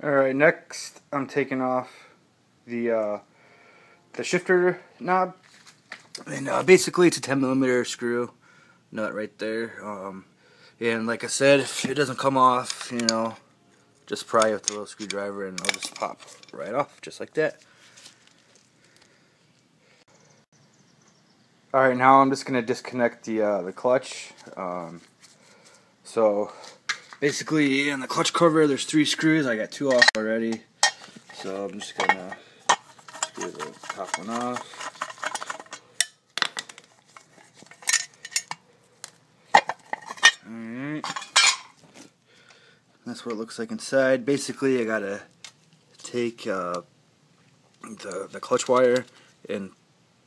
Alright, next I'm taking off the shifter knob, and basically it's a 10mm screw nut right there. And like I said, if it doesn't come off, just pry with a little screwdriver and it'll just pop right off, just like that. Alright, now I'm just going to disconnect the clutch. So basically in the clutch cover there's 3 screws. I got 2 off already. So I'm just going to screw the top one off. Alright. That's what it looks like inside. Basically I got to take the clutch wire and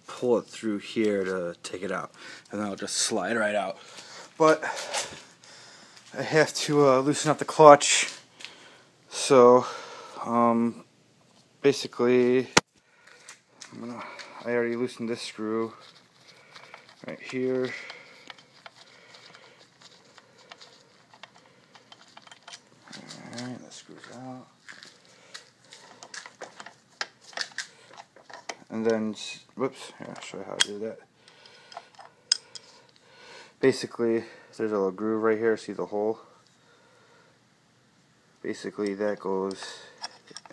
pull it through here to take it out, and then I'll just slide right out. But I have to loosen up the clutch, so basically I already loosened this screw right here. Alright, that screws out. And then, whoops, here, I'll show you how to do that. Basically, there's a little groove right here, see the hole? Basically, that goes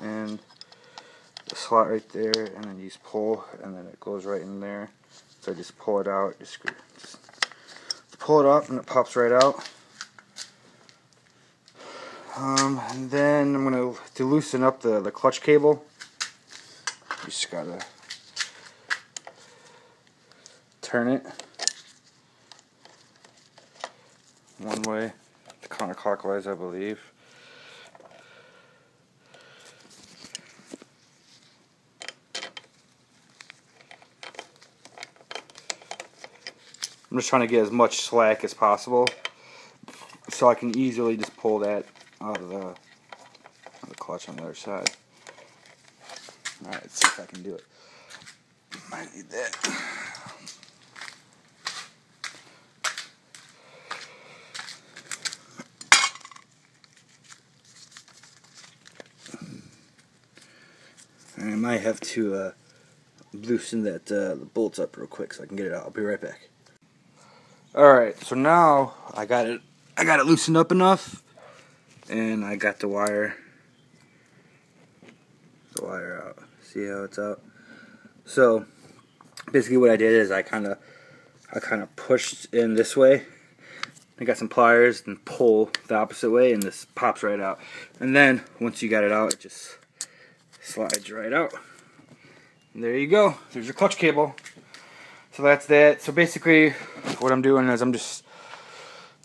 in the slot right there, and then you just pull, and then it goes right in there. So I just pull it out, just pull it up, and it pops right out. And then I'm going to loosen up the clutch cable. You just gotta turn it one way, counterclockwise, I believe. I'm just trying to get as much slack as possible so I can easily just pull that out of the clutch on the other side. Alright, let's see if I can do it. Might need that. I might have to loosen that the bolts up real quick so I can get it out. I'll be right back. Alright, so now I got it loosened up enough, and I got the wire out. See how it's out? So basically what I did is I kind of pushed in this way. I got some pliers and pull the opposite way, and this pops right out. And then once you got it out, it just slides right out. And there you go. There's your clutch cable. So that's that. So basically what I'm doing is I'm just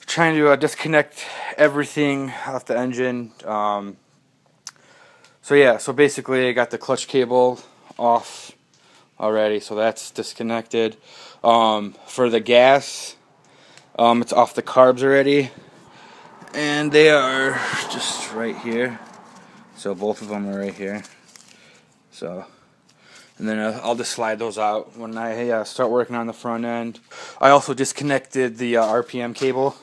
trying to disconnect everything off the engine. So yeah, so basically I got the clutch cable off already, so that's disconnected. For the gas, it's off the carbs already, and they are just right here. So both of them are right here. So, and then I'll just slide those out when I start working on the front end. I also disconnected the RPM cable.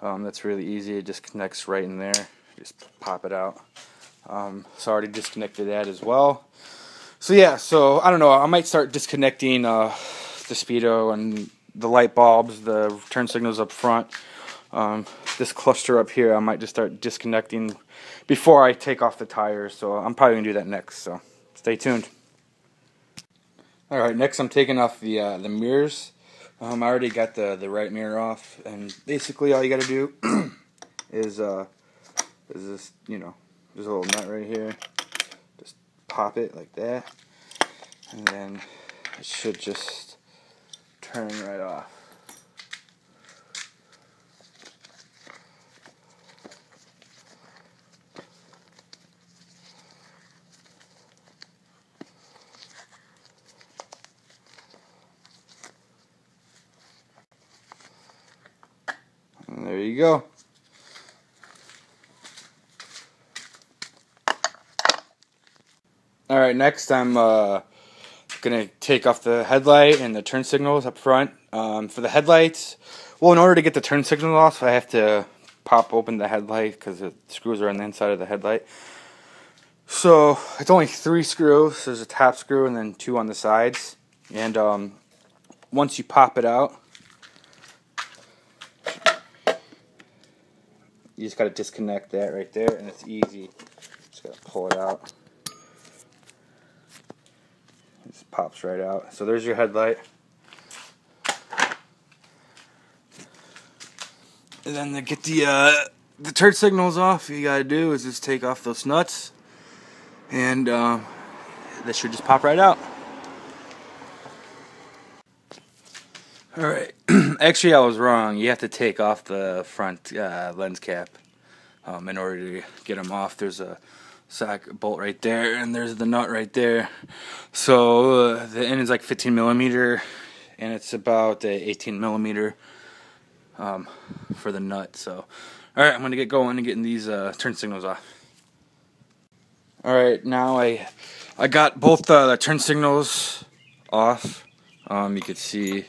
That's really easy. It just connects right in there. Just pop it out. So I already disconnected that as well. So yeah, so I don't know, I might start disconnecting the speedo and the light bulbs, the turn signals up front. This cluster up here I might just start disconnecting before I take off the tires, so I'm probably going to do that next, so stay tuned. Alright, next I'm taking off the mirrors. I already got the right mirror off, and basically all you got to do is this, there's a little nut right here. Just pop it like that, and then it should just turn right off. And there you go. Alright, next I'm going to take off the headlight and the turn signals up front. For the headlights, well, in order to get the turn signals off, I have to pop open the headlight because the screws are on the inside of the headlight. So it's only 3 screws. There's a top screw and then 2 on the sides. And once you pop it out, you just gotta disconnect that right there, and it's easy. Just gotta pull it out. It just pops right out. So there's your headlight. And then to get the turn signals off, all you gotta do is just take off those nuts, and that should just pop right out. Alright, actually I was wrong. You have to take off the front lens cap in order to get them off. There's a socket bolt right there, and there's the nut right there. So the end is like 15 millimeter, and it's about 18 millimeter for the nut. So, alright, I'm going to get going and getting these turn signals off. Alright, now I got both the turn signals off. You could see,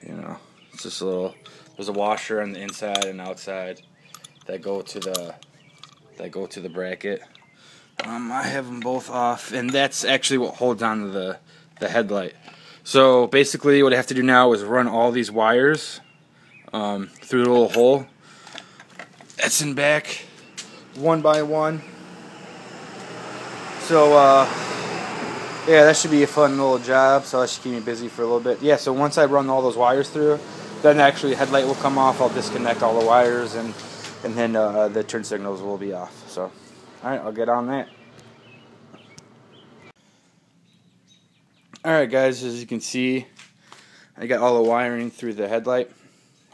you know, it's just a little, there's a washer on the inside and outside that go to the bracket. I have them both off, and that's actually what holds on to the headlight. So basically what I have to do now is run all these wires through the little hole that's in back, one by one. So yeah, that should be a fun little job, so that should keep me busy for a little bit. Yeah, so once I run all those wires through, then actually the headlight will come off. I'll disconnect all the wires, and then the turn signals will be off. So, alright, I'll get on that. Alright guys, as you can see, I got all the wiring through the headlight.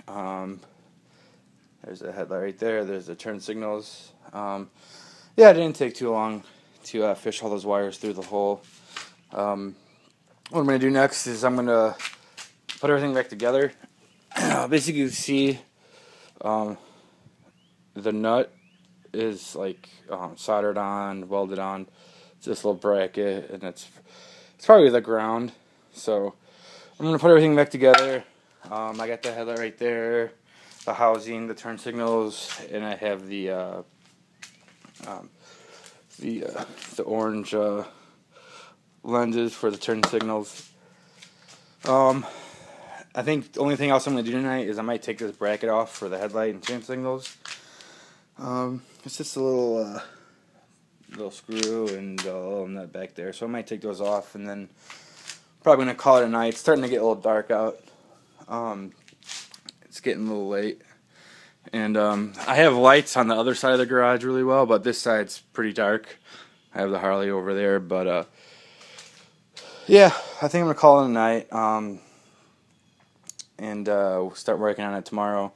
There's the headlight right there, there's the turn signals. Yeah, it didn't take too long to fish all those wires through the hole. What I'm going to do next is I'm going to put everything back together. Basically, you see the nut is like soldered on, welded on. It's this little bracket, and it's probably the ground. So I'm going to put everything back together. I got the headlight right there, the housing, the turn signals, and I have the orange lenses for the turn signals. I think the only thing else I'm going to do tonight is I might take this bracket off for the headlight and turn signals. It's just a little screw and a little nut back there, so I might take those off, and then probably going to call it a night. It's starting to get a little dark out. It's getting a little late, and I have lights on the other side of the garage really well, but this side's pretty dark. I have the Harley over there, but yeah, I think I'm going to call it a night, and we'll start working on it tomorrow.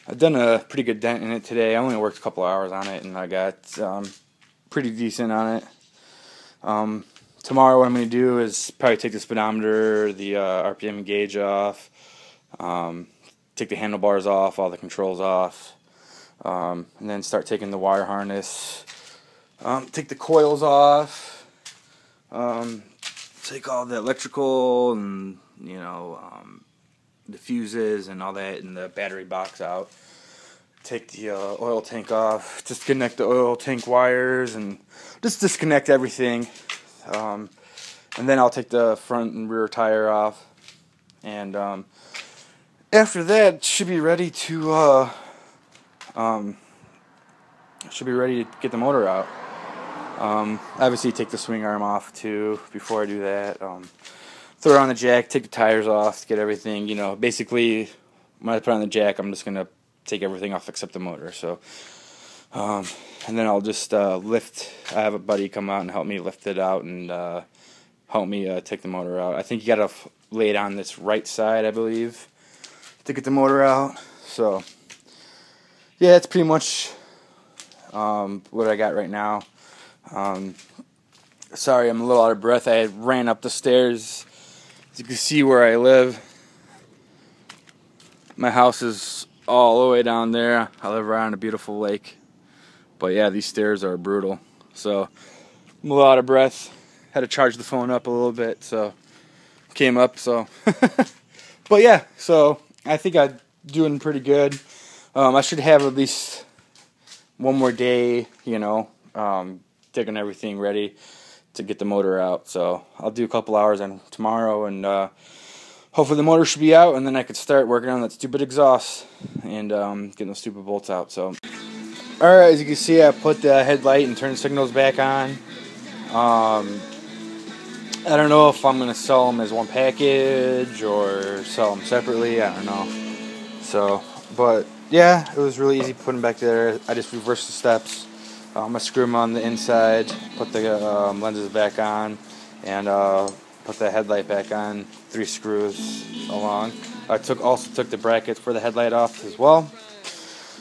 I've done a pretty good dent in it today. I only worked a couple hours on it, and I got pretty decent on it. Tomorrow what I'm going to do is probably take the speedometer, the RPM gauge off, take the handlebars off, all the controls off, and then start taking the wire harness, take the coils off, take all the electrical and, you know, the fuses and all that in the battery box out, take the oil tank off, disconnect the oil tank wires, and just disconnect everything. And then I'll take the front and rear tire off, and after that should be ready to get the motor out. Obviously take the swing arm off too before I do that. Throw it on the jack, take the tires off, get everything, you know, basically when I put on the jack I'm just going to take everything off except the motor. So and then I'll just lift. I have a buddy come out and help me lift it out and help me take the motor out. I think you got to lay it on this right side, I believe, to get the motor out. So yeah, that's pretty much what I got right now. Sorry, I'm a little out of breath. I ran up the stairs. As you can see where I live, my house is all the way down there. I live right on a beautiful lake. But yeah, these stairs are brutal. So I'm a little out of breath. Had to charge the phone up a little bit, so came up. So, but yeah, so I think I'm doing pretty good. I should have at least one more day, you know, getting everything ready to get the motor out. So I'll do a couple hours on tomorrow, and hopefully the motor should be out, and then I could start working on that stupid exhaust and getting those stupid bolts out. So, alright, as you can see, I put the headlight and turn signals back on. I don't know if I'm going to sell them as one package or sell them separately. I don't know. So, but yeah, it was really easy putting them back there. I just reversed the steps. I screw them on the inside, put the lenses back on, and put the headlight back on. 3 screws along. I also took the brackets for the headlight off as well.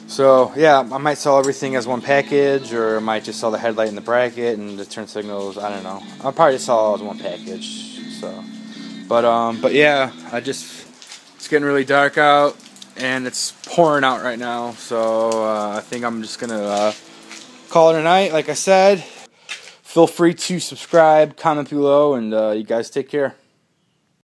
So yeah, I might sell everything as one package, or I might just sell the headlight and the bracket and the turn signals. I don't know. I'll probably just sell all as one package. So, but yeah, it's getting really dark out and it's pouring out right now. So I think I'm just gonna call it a night. Like I said, feel free to subscribe, comment below, and you guys take care.